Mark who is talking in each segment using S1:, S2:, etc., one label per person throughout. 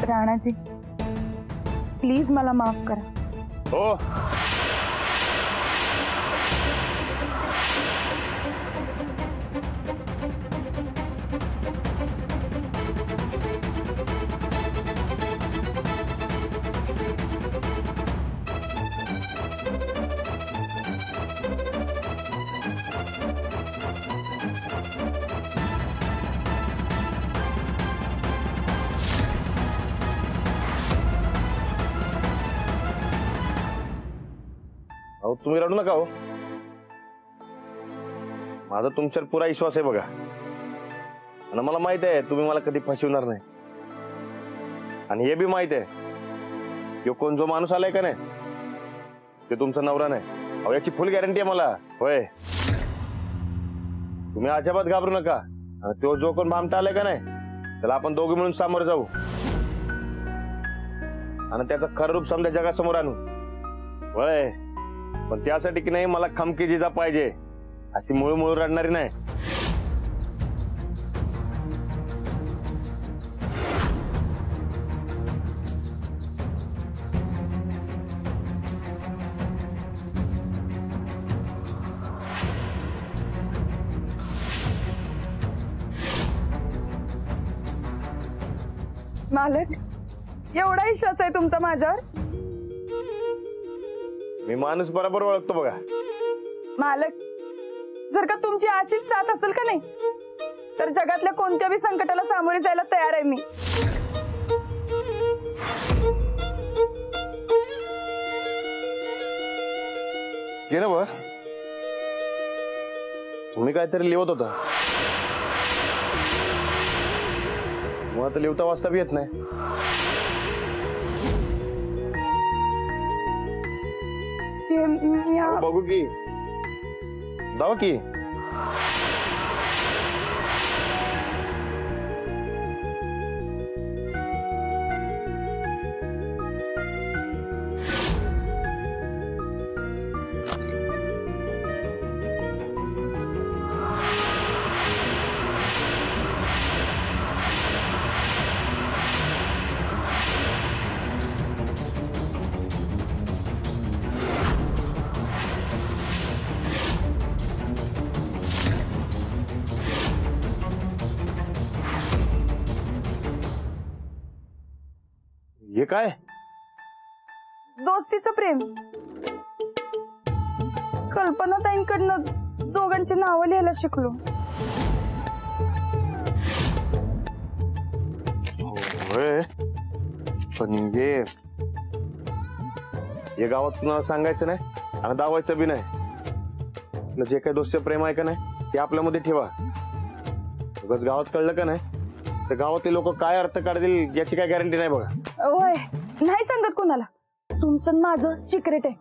S1: Ranaji please मला माफ करा.
S2: हो तुम्ही रडू नका हो. माझा तुमच्यावर पुरा विश्वास आहे बघा. आणि मला माहित आहे तुम्ही मला कधी फसवणार नाही. आणि हे बी माहित आहे की कोण जो माणूस आलाय का नाही ते तुमचा नवरा नाही. अहो याची फुल गॅरंटी आहे मला. होय तुम्ही अजिबात घाबरू नका. आणि तो जो कोण भामटा आलाय का नाही त्याला आपण दोघे मिळून सामोरे जाऊ आणि त्याचं खरं रूप समजा जगासमोर आणू. होय पण त्यासाठी की नाही मला खमकी जिजा पाहिजे. अशी मुळू रडणारी नाही.
S1: मालक एवढा विश्वास आहे तुमचा माझ्यावर?
S2: मी माणूस बरोबर ओळखतो बघा.
S1: मालक जर का तुमची अशीच साथ असेल का नाही तर जगातल्या कोणत्याही संकटाला सामोरे जायला तयार आहे मी.
S2: ये ना बघ तुम्ही काहीतरी लिहत होता. मला तर लिहिता वाचता बी येत नाही. बघू की दावा की हे काय?
S1: दोस्तीचं प्रेम. कल्पनाताईंकडनं दोघांची नावं लिहायला शिकलो.
S2: होय पण हे गावात कुणाला सांगायचं नाही आणि दावायचं बी नाही. जे काही दोस्त प्रेम आहे का नाही ते आपल्यामध्ये ठेवा. उगाच गावात कळलं का नाही तर गावातले लोक काय अर्थ काढतील याची काय गॅरंटी नाही बघा.
S1: होय नाही सांगत कोणाला. तुमचं माझं सिक्रेट आहे.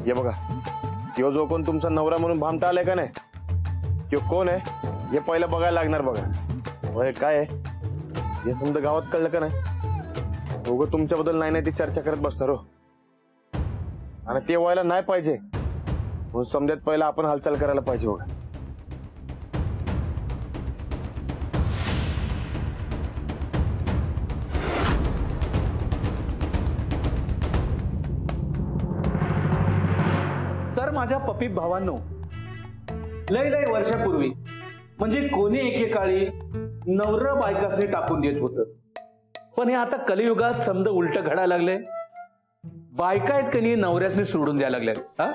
S2: हे बघा किंवा जो कोण तुमचा नवरा म्हणून भामटा आलाय का नाही किंवा कोण आहे हे पहिलं बघायला लागणार बघा. होय काय आहे हे समजा गावात कळलं का नाही उगं तुमच्याबद्दल नाही ती चर्चा करत बसणार हो. आणि ते व्हायला नाही पाहिजे म्हणून समजत पहिला आपण हालचाल करायला पाहिजे बघा.
S3: तर माझ्या पपी भावांनो लय लय वर्षापूर्वी म्हणजे कोणी एकेकाळी नवरा बायकासने टाकून देत होतं. पण हे आता कलियुगात समजा उलट घडायला लागले. बायका आहेत कनी नवऱ्यासने सोडून द्यायला लागल्यात. हा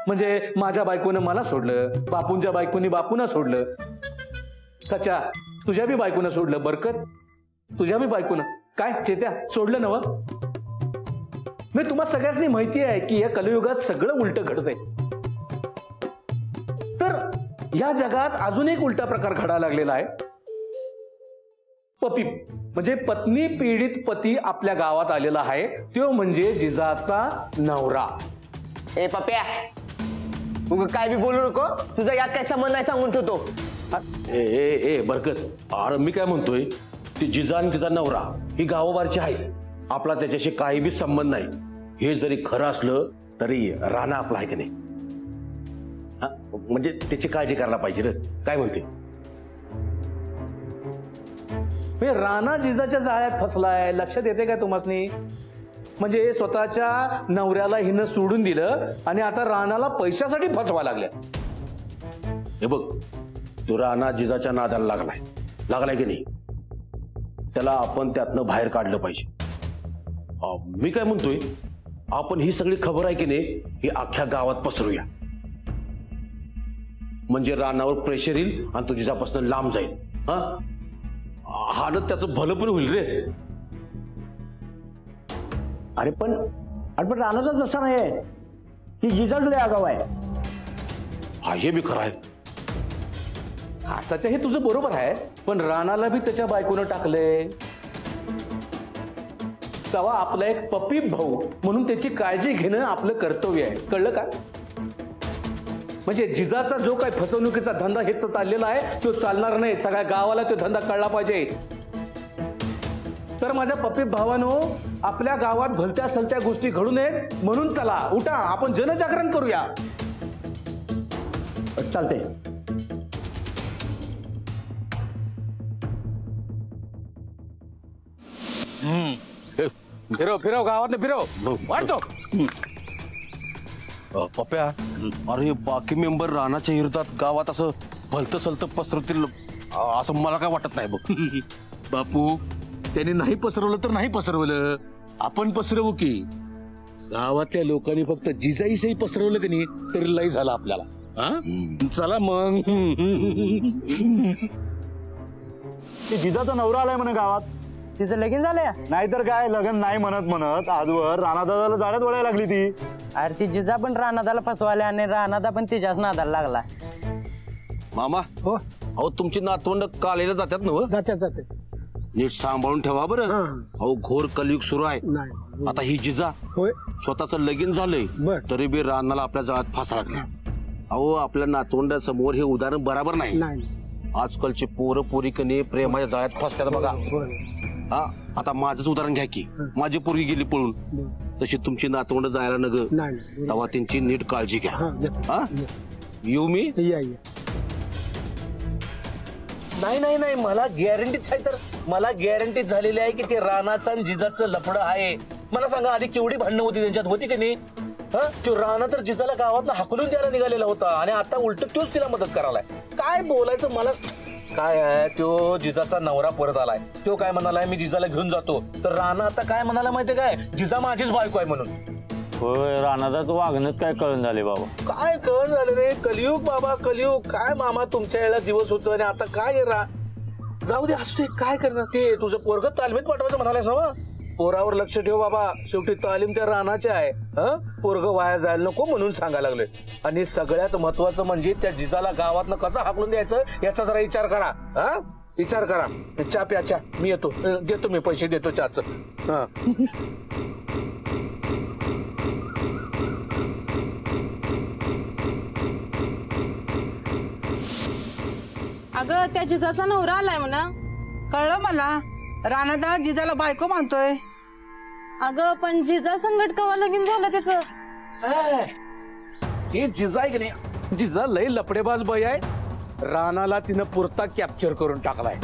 S3: म्हणजे माझ्या बायकोनं मला सोडलं, बापूंच्या बायकोनी बापूंना सोडलं. सचा तुझ्या बी बायकोनं सोडलं. बरकत तुझ्या बी बायकोनं काय चेत्या सोडलं नव. मी तुम्हा सगळ्यांनी माहिती आहे की या कलियुगात सगळं उलट घडतंय. तर या जगात अजून एक उलटा प्रकार घडायला लागलेला आहे. पपी म्हणजे पत्नी पीडित पती आपल्या गावात आलेला आहे. तो म्हणजे जिजाचा नवरा.
S4: ए पप्या तू काय बी बोलू नको. तुझा यात काय संबंध नाही सांगून ठेवतो.
S5: ए ए ए बरकत अरे मी काय म्हणतोय ती जिजा आणि तिचा नवरा ही गावोबारची आहे. आपला त्याच्याशी काही बी संबंध नाही. हे जरी खरं असलं तरी राणा आपला आहे की नाही. म्हणजे त्याची काळजी करायला पाहिजे रे. काय म्हणते?
S3: मी राणा जिजाच्या जाळ्यात फसलाय, लक्षात येते का तुम्हासनी? म्हणजे स्वतःच्या नवऱ्याला हिनं सोडून दिलं आणि आता राणाला पैशासाठी फसवा लागल्या.
S5: हे बघ, तो राणा जिजाच्या नादाला लागलाय की नाही? त्याला आपण त्यातनं बाहेर काढलं पाहिजे. मी काय म्हणतोय, आपण ही सगळी खबर आहे की नाही ही अख्ख्या गावात पसरूया. म्हणजे रानावर प्रेशर येईल आणि तो जिजापासून लांब जाईल. हा ना, त्याचं भलं पण होईल रे.
S6: अरे पण राणाचा जसा नाही ती जिजाच लय आगाव आहे.
S5: हा, हे बी खरं आहे.
S3: असंच हे तुझं बरोबर आहे, पण राणाला बी त्याच्या बायकोनं टाकले. तेव्हा आपला एक पप्पी भाऊ म्हणून त्याची काळजी घेणं आपलं कर्तव्य आहे. कळलं का? म्हणजे जिजाचा जो काही फसवणुकीचा धंदा हेच चाललेला आहे तो चालणार नाही. सगळ्या गावाला तो धंदा कळला पाहिजे. तर माझ्या पप्पी भावानो, आपल्या गावात भलत्या सलत्या गोष्टी घडू नयेत म्हणून चला उठा, आपण जनजागरण करूया.
S6: चालते.
S3: फिरव गावात फिरव वाटतो.
S5: पप्प्या, अरे बाकी मेंबर रानाच्या विरोधात गावात असं भलतं सलतं पसरवतील असं मला काय वाटत नाही बघ.
S7: बापू, त्याने नाही पसरवलं तर नाही पसरवलं, आपण पसरवू की. गावातल्या लोकांनी फक्त जिजाईसही पसरवलं की नाही तरी लय झालं आपल्याला. चला मग.
S2: जिजाचा नवरा आलाय म्हणे गावात.
S1: तिचं लगीन झालंय?
S2: नाहीतर काय, लग्न नाही म्हणत आजवर राणादादाला जाण्यात वळायला लागली ती.
S1: अरे ती जिजा पण राणादाला फसवाल्या आणि राणादा पण तिच्याच नादाला लागला.
S5: मामा, अहो तुमची नातवंड कालेला जातात ना?
S6: जाते
S5: नीट सांभाळून ठेवा बरं. अहो घोर कलियुग सुरू आहे. आता ही जिजा स्वतःचं लगीन झालंय तरी बी रानाला आपल्या जाळ्यात फासा लागला. अहो आपल्या नातवंडासमोर हे उदाहरण बरोबर नाही. आजकालची पोरं पोरी कने प्रेमाच्या जाळ्यात फसतात बघा. हा, आता माझंच उदाहरण घ्या की. माझी पोरगी गेली पळून, तशी तुमची नातवंड जायला नग, तेव्हा त्यांची नीट काळजी घ्या. येऊ मी?
S3: नाही, मला गॅरंटीच आहे. तर मला गॅरंटी झालेली आहे की ते राणाचं आणि जिजाचं लफडं आहे. मला सांगा, आधी केवढी भांडणं होती त्यांच्यात, होती की नाही? तो राणा तर जिजाला गावात हाकलून द्यायला निघालेला होता आणि आता उलट तोच तिला मदत करायलाय. काय बोलायचं मला. काय आहे, तो जिजाचा नवरा परत आलाय. तो काय म्हणालाय, मी जिजाला घेऊन जातो. तर राणा आता काय म्हणाला माहितीये काय, जिजा माझीच बायको आहे म्हणून.
S8: होय, राणादाचं वागणंच काय कळण झाले बाबा.
S3: काय कळण झालं रे? कलियुग बाबा, कलियुग. काय मामा, तुमच्या याला दिवस होतो आणि आता काय जाऊ दे, असू दे. काय करणार? ते तुझं पोरग तालमीत पाठवायचं म्हणालास ना? पोरावर लक्ष ठेव बाबा, शेवटी तालीम त्या रानाची आहे. पोरग वाया जायला नको म्हणून सांगायला लागले. आणि सगळ्यात महत्वाचं म्हणजे त्या जिजाला गावातनं कसं हाकलून द्यायचं याचा जरा विचार करा. विचार करा. चहा प्या, चहा. मी येतो, देतो, मी पैसे देतो चहाचं.
S9: अगं, त्या जिजाचा नवरा आलाय म्हणा.
S10: कळलं मला. राणादा जिजाला बायको मानतोय.
S9: अगं, पण जिजा संकट कवा लगीन झालं त्याचं?
S3: ते जिजा आहे की नाही, जिजा लय लपडेबाज बाई आहे. राणाला तिनं पुरता कॅप्चर करून टाकलाय.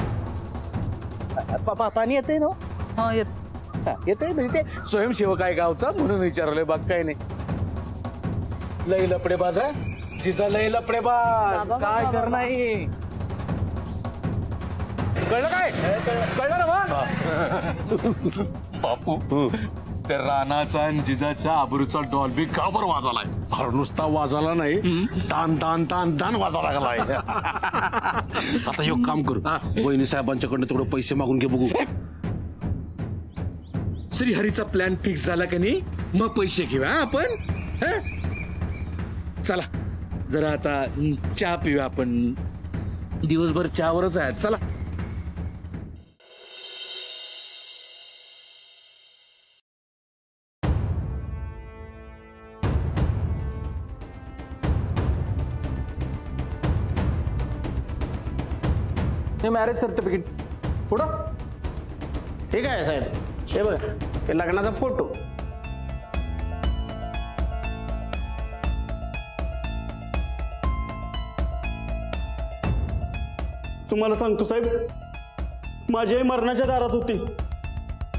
S3: पाणी येतंय ना? येतंय. म्हणजे ते स्वयंसेवक आहे गावचा म्हणून विचारलंय, बाग काय नाही. लय लपडेबाज आहे जिजा, लय लपडेबाज. काय करणार? कळलं काय? कळलं ना मग?
S7: बापू, त्या राणाचा आणि जिजाच्या आबरूचा डॉल्बी का बरं वाजलाय?
S5: अरे नुसता वाजाला नाही, तान तान तान तान वाजा लागलाय. आता एक काम करू, वहिनी साहेबांच्याकडनं थोडं पैसे मागून घे बघू.
S7: श्रीहरीचा प्लॅन फिक्स झाला का नाही, मग पैसे घेऊया आपण. चला जरा आता चहा पिऊया आपण. दिवसभर चहावरच आहे. चला.
S3: हे मॅरेज सर्टिफिकेट पुढं.
S6: ठीक आहे साहेब. हे बघ, हे लग्नाचा फोटो.
S11: तुम्हाला सांगतो साहेब, माझी आई मरणाच्या दारात होती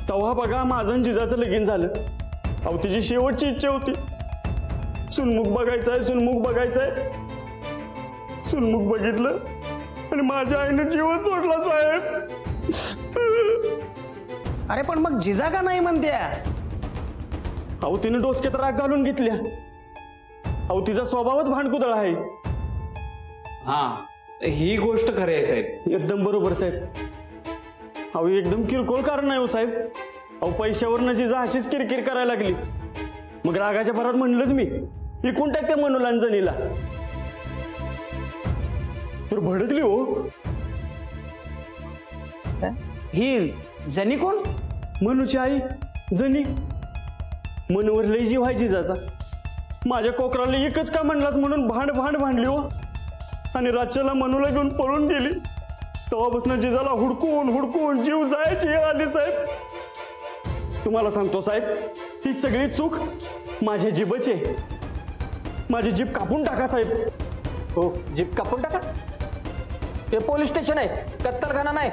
S11: तेव्हा बघा माझं आणि जिजाचं लगीन झालं. अहो तिची शेवटची इच्छा होती, सुनमुख बघायचंय, सुनमुख बघायचंय. सुनमुख बघितलं आणि माझ्या आईने जीवन सोडला साहेब.
S6: अरे पण मग जिजा का नाही म्हणत्या?
S11: अहो तिने डोसक्यात राग घालून घेतल्या. अहो तिचा स्वभावच भांडकुदळ आहे.
S3: हा, ही गोष्ट खरी आहे साहेब.
S11: एकदम बरोबर साहेब. अहो एकदम किरकोळ कारण आहे हो साहेब. अहो पैशावरनं जिजा अशीच किरकिर करायला लागली. मग रागाच्या भरात म्हणलंच मी, इकून टाक त्या मनूला आणि जणीला. तर भडकली हो.
S6: ही जणी कोण?
S11: मनूची आई जणी. मनूवर लई जीव आहे जिजाचा. माझ्या कोकराला एकच का म्हणलाच म्हणून भांडली हो. आणि रातच्याला मनूला घेऊन पळून गेली. तेव्हापासून जिजाला हुडकून जीव जायची आली साहेब. तुम्हाला सांगतो साहेब, ही सगळी चूक माझ्या जीभची आहे. माझी जीभ कापून टाका साहेब.
S12: हो, जीभ कापून टाका? ते पोलीस स्टेशन आहे, कत्तलखाना नाही.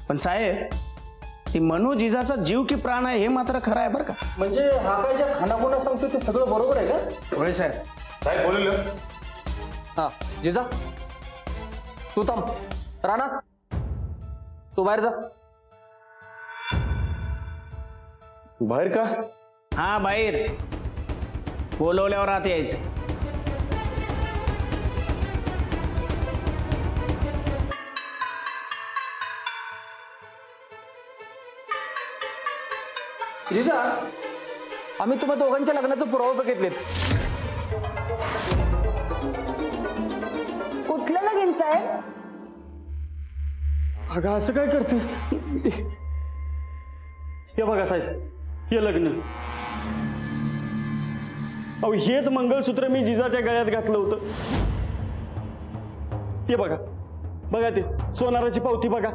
S6: पण साहेब, ती मनू जिजाचा जीव की प्राण आहे हे मात्र खरं आहे बरं का.
S12: म्हणजे हा काय ज्या खानापुना सांगतो ते सगळं बरोबर आहे का?
S6: होय साहेब.
S2: साहेब बोलले.
S12: हा जिजा, तू थांब. राणा, तू बाहेर जा.
S2: बाहेर का?
S6: हा बाहेर. बोलवल्यावर आत यायचं.
S12: जिजा, आम्ही तुम्हा दोघांच्या लग्नाचे पुरावे बघितलेत.
S1: कुठलं लगीन साहेब?
S11: अगं असं काय करतेस? हे बघा साहेब, हे लग्न. अहो हेच मंगळसूत्र मी जिजाच्या गळ्यात घातलं होतं. हे बघा, बघा ते सोनाराची पावती बघा.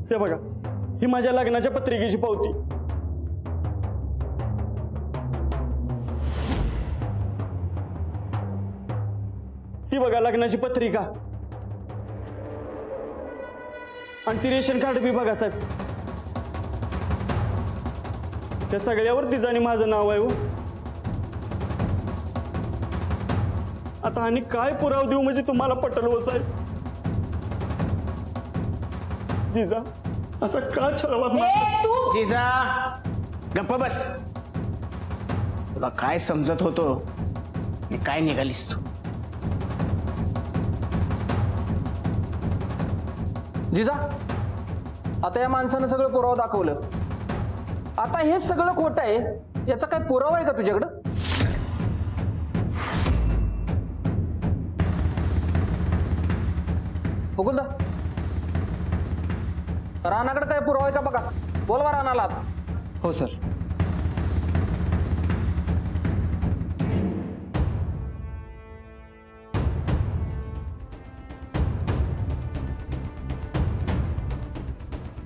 S11: हे बघा, ही माझ्या लग्नाच्या पत्रिकेची पावती. ही बघा लग्नाची पत्रिका. आणि ती रेशन कार्ड बी बघा साहेब. त्या सगळ्यावर तिचं आणि माझं नाव आहे हो. आता आणि काय पुरावा देऊ म्हणजे तुम्हाला पटल हो साहेब? जिजा असं का छळवा?
S6: जिजा गप्प बस. तुला काय समजत होतो मी काय निघालीस तू?
S12: जिजा, आता या माणसानं सगळं पुरावा दाखवलं. आता हे सगळं खोटं आहे, याचा काय पुरावा आहे का तुझ्याकडं? मुकुंदा, राणाकडे काय पुरावा आहे का बघा. बोलवा राणाला आता.
S6: हो सर.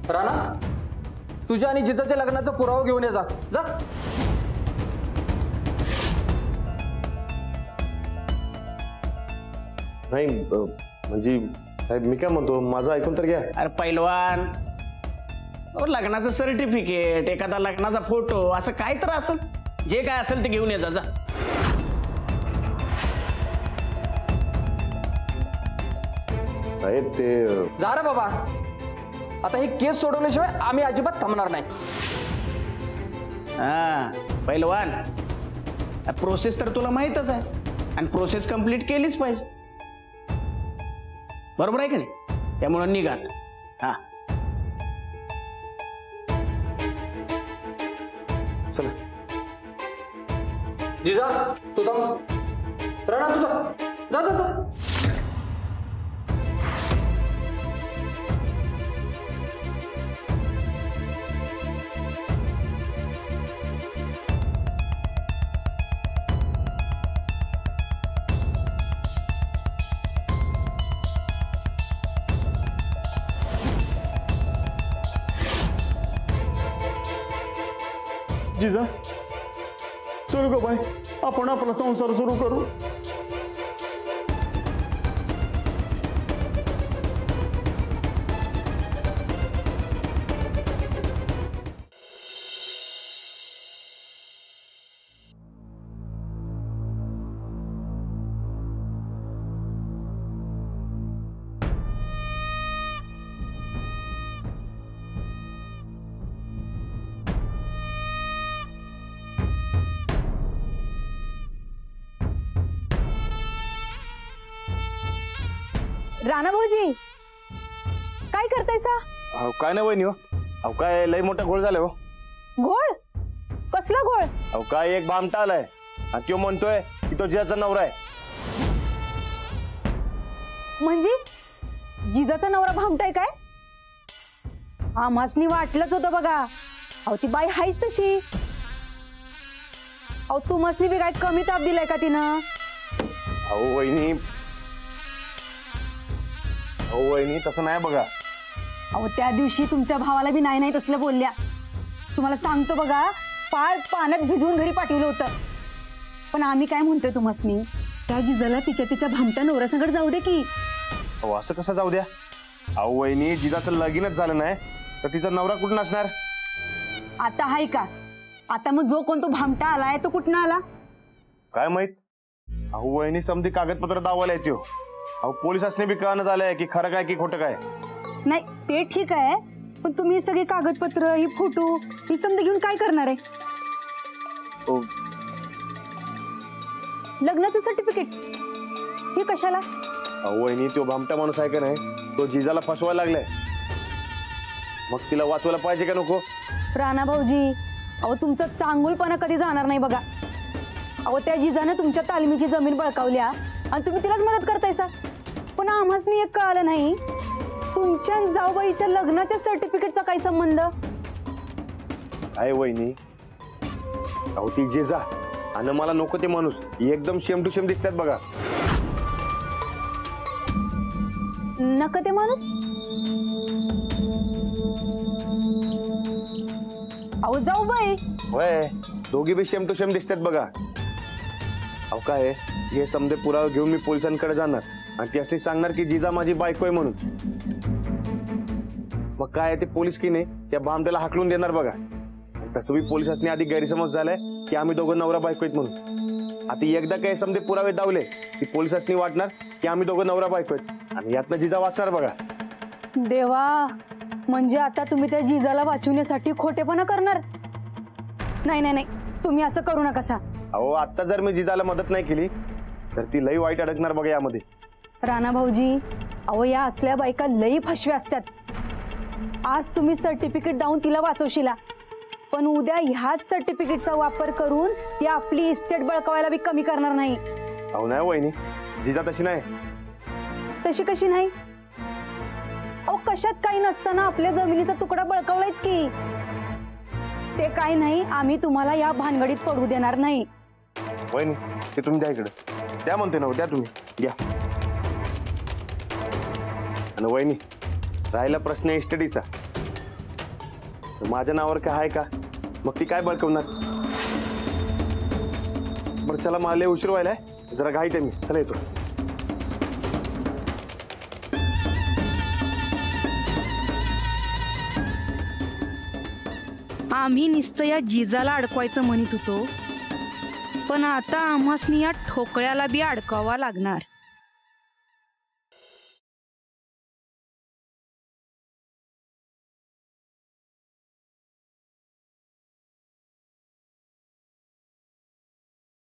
S12: राणा, तुझ्या आणि जिजाच्या लग्नाचा पुरावा घेऊन ये. जा जा.
S2: नाही म्हणजे साहेब मी काय म्हणतो, माझं ऐकून तर घ्या.
S6: अरे पैलवान, लग्नाचं सर्टिफिकेट, एखादा लग्नाचा फोटो, असं काय तर असेल, जे काय असेल ते घेऊन ये जा.
S2: साहेब ते
S12: जा रे बाबा. आता ही केस सोडवल्याशिवाय आम्ही अजिबात थांबणार नाही.
S6: हा पैलवान, प्रोसेस तर तुला माहीतच आहे आणि प्रोसेस कंप्लीट केलीच पाहिजे, बरोबर आहे का नाही? त्यामुळे निघात. हा
S2: चला.
S12: जिजा, तू थांब. राणा तुझा जा जा जा.
S11: जिजा चल ग बाय, आपण आपला संसार सुरू करू.
S1: राणा भाऊजी काय करतायसा?
S2: अहो काय नाही वहिनी हो. अहो काय लय मोठा घोळ झाला हो.
S1: घोळ? कसला घोळ?
S2: अहो काय एक भामटा आलाय आणि तो म्हणतोय की तो जिजाचा नवरा आहे.
S1: म्हणजे जिजाचा नवरा भामटाय काय? आम्हासनी वाटलंच होतं बघा. अहो ती बाई हायच तशी. अहो तुम्हासनी बी काय कमी ताप दिलाय का तिनं?
S2: अहो वहिनी, अहो वहिनी तसं नाही बघा.
S1: अहो त्या दिवशी तुमच्या भावाला बी नाही तसलं बोलल्या. तुम्हाला सांगतो बघा, पार पाण्यात भिजवून घरी पाठवलं होतं. पण आम्ही काय म्हणतोय तुम्हासनी, त्या जिजाला तिच्या भामट्या नवऱ्यासंगड जाऊ दे की.
S2: अहो असं कसं जाऊ द्या? अहो वहिनी जिजाचं लगीनच झालं नाही तर तिचा नवरा कुठून असणार?
S1: आता हाय का? आता मग जो कोण तो भामटा आलाय तो कुठनं आला
S2: काय माहित. अहो वहिनी समधी कागदपत्र दावायला येते. अहो पोलिसांनी बी कळणं झालंय की खरं काय की खोटं काय.
S1: नाही ते ठीक आहे, पण तुम्ही सगळी कागदपत्र ही फोटो ही समजा घेऊन काय करणार आहे? लग्नाचं सर्टिफिकेट हे कशाला?
S2: अहो वहिनी तो भामटा माणूस आहे का नाही, तो जिजाला फसवायला लागलाय. मग तिला वाचवायला पाहिजे का नको?
S1: राणा भाऊजी, अहो तुमचं चांगुलपणा कधी जाणार नाही बघा. अहो त्या जिजानं तुमच्या तालमीची जमीन बळकावल्या आणि तुम्ही तिलाच मदत करतायसा. पण आम्हासनी एक कळालं नाही, तुमच्या जाऊबाईच्या लग्नाच्या सर्टिफिकेटचा काय संबंध
S2: आहे वहिनी? अहो ती जिजा आणि मला नको ते माणूस एकदम सेम टू सेम दिसतात बघा.
S1: नका ते माणूस? अहो जाऊबाई
S2: होय, दोघी बी सेम टू सेम दिसतात बघा. अहो काय हे समजे पुरावे घेऊन मी पोलिसांकडे जाणार आणि त्यासनी सांगणार की जिजा माझी बायको आहे म्हणून. मग काय ते पोलीस की नाही त्या भामट्याला हाकलून देणार बघा. तसं बी पोलिसांनी आधी गैरसमज झालाय की आम्ही दोघं नवरा बायको आहेत म्हणून. आता एकदा काय समजे पुरावे दावले की पोलिसांनी वाटणार की आम्ही दोघं नवरा बायको आहेत आणि यातनं जिजा वाचणार बघा.
S1: देवा, म्हणजे आता तुम्ही त्या जिजाला वाचवण्यासाठी खोटेपणा करणार? नाही नाही नाही, तुम्ही असं करू नका.
S2: अहो आता जर मी जिजाला मदत नाही केली तर ती लई वाईट अडकणार बघा यामध्ये.
S1: राणा भाऊजी, अहो या असल्या बायका लई फसव्या असतात. आज तुम्ही सर्टिफिकेट दावून तिला वाचवशीला, पण उद्या ह्याच सर्टिफिकेटचा वापर करून ती आपली इस्टेट बळकावायला बी कमी करणार नाही.
S2: अहो नाही वहिनी, जिजा तशी नाही.
S1: तशी कशी नाही? अहो कशात काही नसताना आपल्या जमिनीचा तुकडा बळकावलायच की. ते काय नाही, आम्ही तुम्हाला या भानगडीत पडू देणार नाही.
S2: वहिनी ते तुम्ही द्या इकडे, द्या म्हणते ना, द्या तुम्ही घ्या. आणि वहिनी राहिला प्रश्न इस्टेटीचा, माझ्या नावावर काय आहे का? मग ती काय बळकवणार? बरं चला, मला लय उशीर व्हायलाय, जरा घाईत आहे मी. चला येतो.
S10: आम्ही नुसतं या जिजाला अडकवायचं म्हणत होतो, पण आता आम्हासनी या ठोकळ्याला बी अडकावा लागणार.